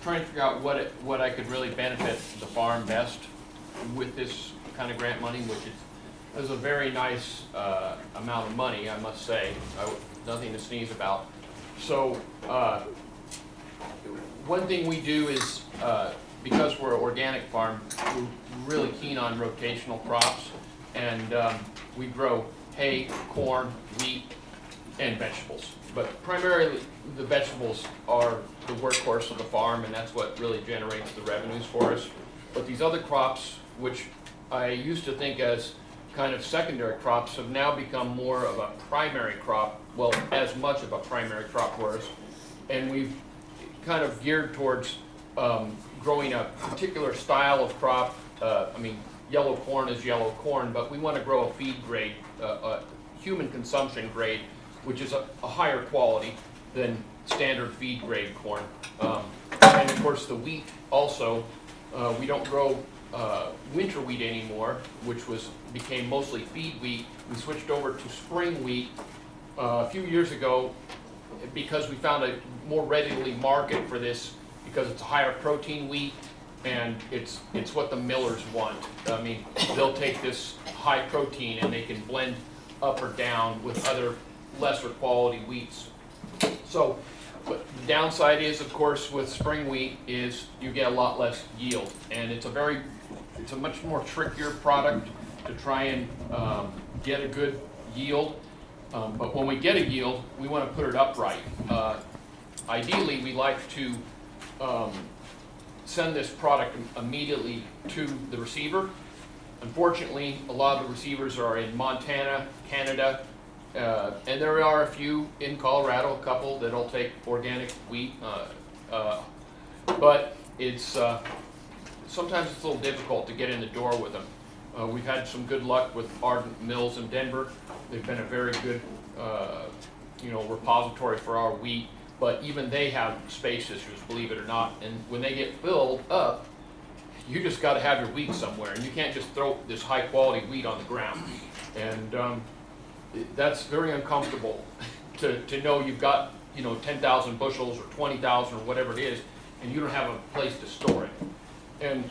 trying to figure out what I could really benefit the farm best with this kind of grant money, which is a very nice amount of money, I must say. Nothing to sneeze about. So one thing we do is, because we're an organic farm, we're really keen on rotational crops, and we grow hay, corn, wheat, and vegetables. But primarily the vegetables are the workhorse of the farm, and that's what really generates the revenues for us. But these other crops, which I used to think as kind of secondary crops, have now become more of a primary crop, well, as much of a primary crop for us. And we've kind of geared towards growing a particular style of crop. I mean, yellow corn is yellow corn, but we want to grow a feed grade, a human consumption grade, which is a higher quality than standard feed grade corn. And of course the wheat also, we don't grow winter wheat anymore, which became mostly feed wheat. We switched over to spring wheat a few years ago because we found a more readily market for this, because it's a higher protein wheat and it's what the millers want. I mean, they'll take this high protein and they can blend up or down with other lesser quality wheats. So but the downside is, of course, with spring wheat is you get a lot less yield, and it's a much more trickier product to try and get a good yield. But when we get a yield, we want to put it upright. Ideally, we like to send this product immediately to the receiver. Unfortunately, a lot of the receivers are in Montana, Canada, and there are a few in Colorado, a couple that'll take organic wheat, but it's sometimes it's a little difficult to get in the door with them. We've had some good luck with Ardent Mills in Denver. They've been a very good repository for our wheat, but even they have space issues, believe it or not. And when they get filled up, you just got to have your wheat somewhere, and you can't just throw this high quality wheat on the ground. And that's very uncomfortable to know you've got 10,000 bushels or 20,000 or whatever it is, and you don't have a place to store it. And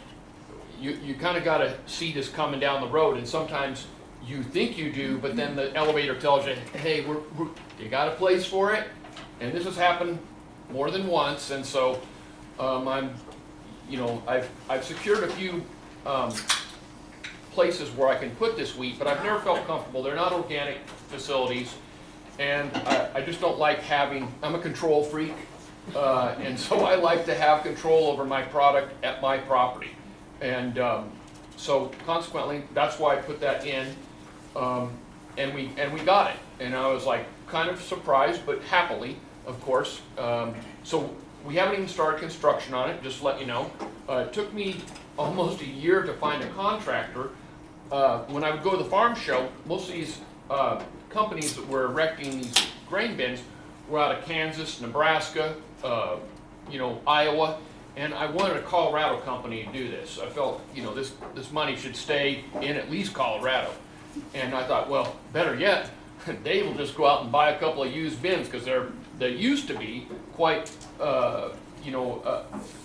you kind of got to see this coming down the road, and sometimes you think you do, but then the elevator tells you, hey, you got a place for it. And this has happened more than once, and so I've secured a few places where I can put this wheat, but I've never felt comfortable. They're not organic facilities, and I just don't like I'm a control freak, and so I like to have control over my product at my property. And so consequently, that's why I put that in, and we got it. And I was like kind of surprised, but happily, of course. So we haven't even started construction on it, just to let you know. It took me almost a year to find a contractor. When I would go to the farm show, most of these companies that were erecting these grain bins were out of Kansas, Nebraska, Iowa, and I wanted a Colorado company to do this. I felt, this money should stay in at least Colorado. And I thought, well, better yet, they will just go out and buy a couple of used bins, because they used to be quite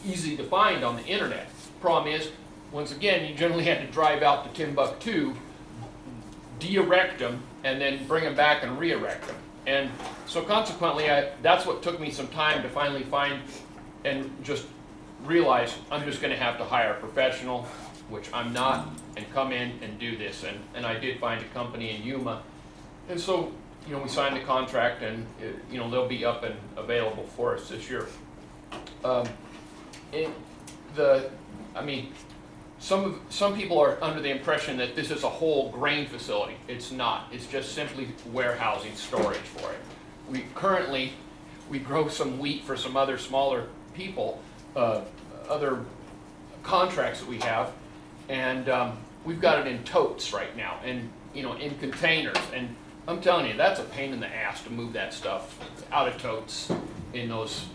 easy to find on the internet. Problem is, once again, you generally had to drive out to Timbuktu, de-erect them, and then bring them back and re-erect them. And so consequently, that's what took me some time to finally find and just realize I'm just going to have to hire a professional, which I'm not, and come in and do this. And I did find a company in Yuma. And so, we signed the contract, and they'll be up and available for us this year. Some people are under the impression that this is a whole grain facility. It's not. It's just simply warehousing storage for it. We grow some wheat for some other smaller people, other contracts that we have, and we've got it in totes right now, and in containers. And I'm telling you, that's a pain in the ass to move that stuff out of totes in those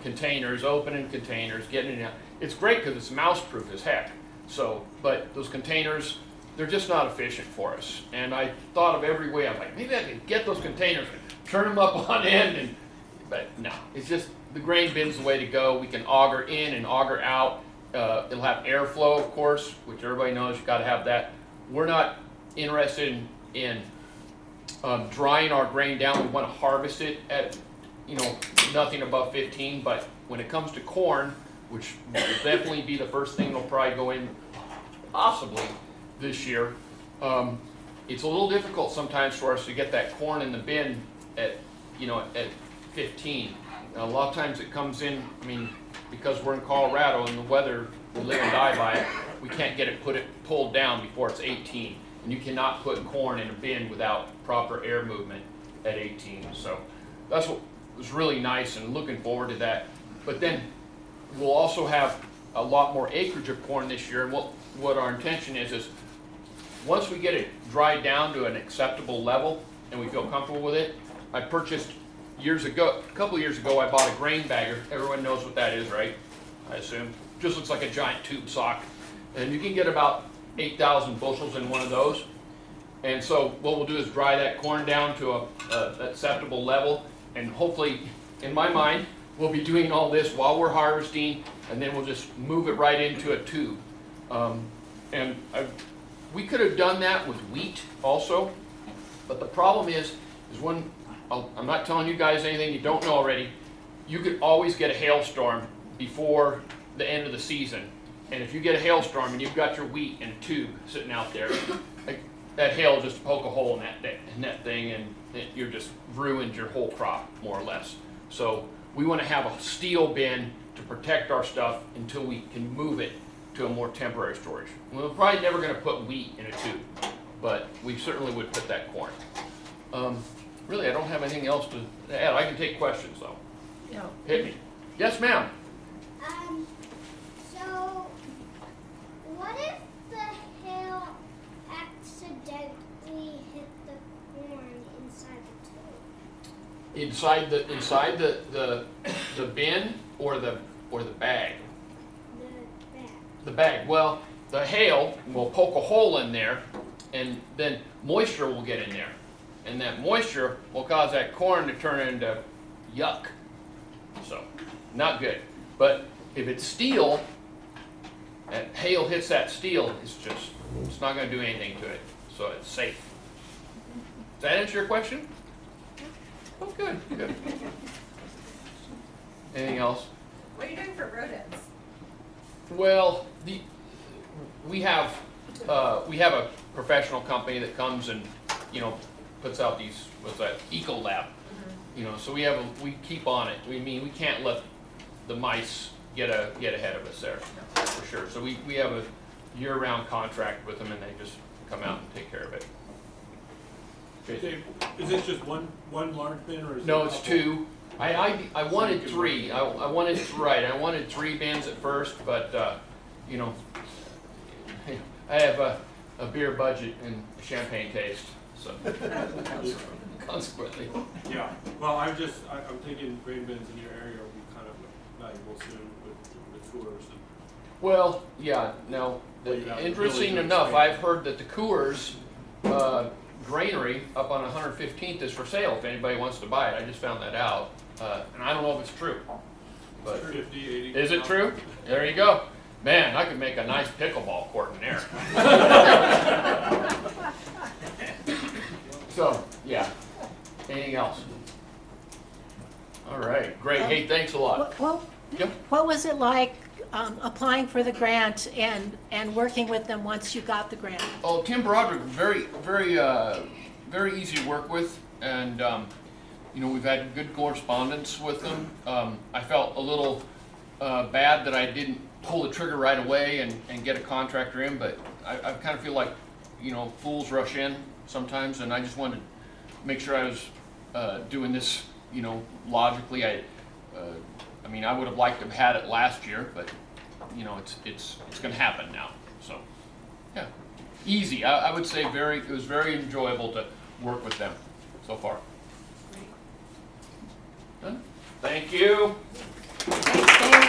containers, opening containers, getting it out. It's great because it's mouse proof as heck. So, but those containers, they're just not efficient for us. And I thought of every way. I'm like, maybe I can get those containers and turn them up on end, but no, it's just the grain bin's the way to go. We can auger in and auger out. It'll have airflow, of course, which everybody knows you got to have that. We're not interested in drying our grain down. We want to harvest it at, you know, nothing above 15. But when it comes to corn, which will definitely be the first thing that'll probably go in possibly this year, it's a little difficult sometimes for us to get that corn in the bin at, you know, at 15. Now, a lot of times it comes in, I mean, because we're in Colorado and the weather, we live and die by it, we can't get it pulled down before it's 18. And you cannot put corn in a bin without proper air movement at 18. So that's what was really nice, and looking forward to that. But then we'll also have a lot more acreage of corn this year, and what our intention is once we get it dried down to an acceptable level and we feel comfortable with it, I purchased a couple years ago, I bought a grain bagger. Everyone knows what that is, right? I assume. Just looks like a giant tube sock. And you can get about 8,000 bushels in one of those. And so what we'll do is dry that corn down to a acceptable level, and hopefully, in my mind, we'll be doing all this while we're harvesting, and then we'll just move it right into a tube. We could have done that with wheat also, but the problem is when, I'm not telling you guys anything you don't know already, you could always get a hailstorm before the end of the season. And if you get a hailstorm and you've got your wheat in a tube sitting out there, that hail will just poke a hole in that thing, and you're just ruined your whole crop, more or less. So we want to have a steel bin to protect our stuff until we can move it to a more temporary storage. We're probably never going to put wheat in a tube, but we certainly would put that corn. Really, I don't have anything else to add. I can take questions, though. Yeah. Hit me. Yes, ma'am. So, what if the hail accidentally hit the corn inside the tube? Inside the bin or the bag? The bag. The bag. Well, the hail will poke a hole in there, and then moisture will get in there. And that moisture will cause that corn to turn into yuck. So, not good. But if it's steel, that hail hits that steel, it's not going to do anything to it. So it's safe. Does that answer your question? Oh, good, good. Anything else? What are you doing for rodents? Well, we have a professional company that comes and, you know, puts out these, what's that, Eco Lab. You know, so we keep on it. We can't let the mice get ahead of us there, for sure. So we have a year-round contract with them, and they just come out and take care of it. Dave, is this just one large bin, or is No, it it's two. I wanted three. I wanted 3 bins at first, but you know, I have a beer budget and a champagne taste, so consequently. Yeah. Well, I'm thinking grain bins in your area will be kind of valuable soon with tours. Well, yeah. Now, interesting enough, I've heard that the Coors granary up on 115th is for sale if anybody wants to buy it. I just found that out, and I don't know if it's true. But 50, 80. is it true? There you go. Man, I could make a nice pickleball court in there. So, yeah. Anything else? All right, great. Hey, thanks a lot. Well, Yep. what was it like applying for the grant and working with them once you got the grant? Oh, Tim Broderick, very easy to work with, and you know, we've had good correspondence with them. I felt a little bad that I didn't pull the trigger right away and get a contractor in, but I kind of feel like, you know, fools rush in sometimes, and I just wanted to make sure I was doing this, you know, logically. I mean, I would have liked to have had it last year, but you know, it's going to happen now. So, yeah, easy. I would say it was very enjoyable to work with them so far. Done? Thank you. Thanks, Dave.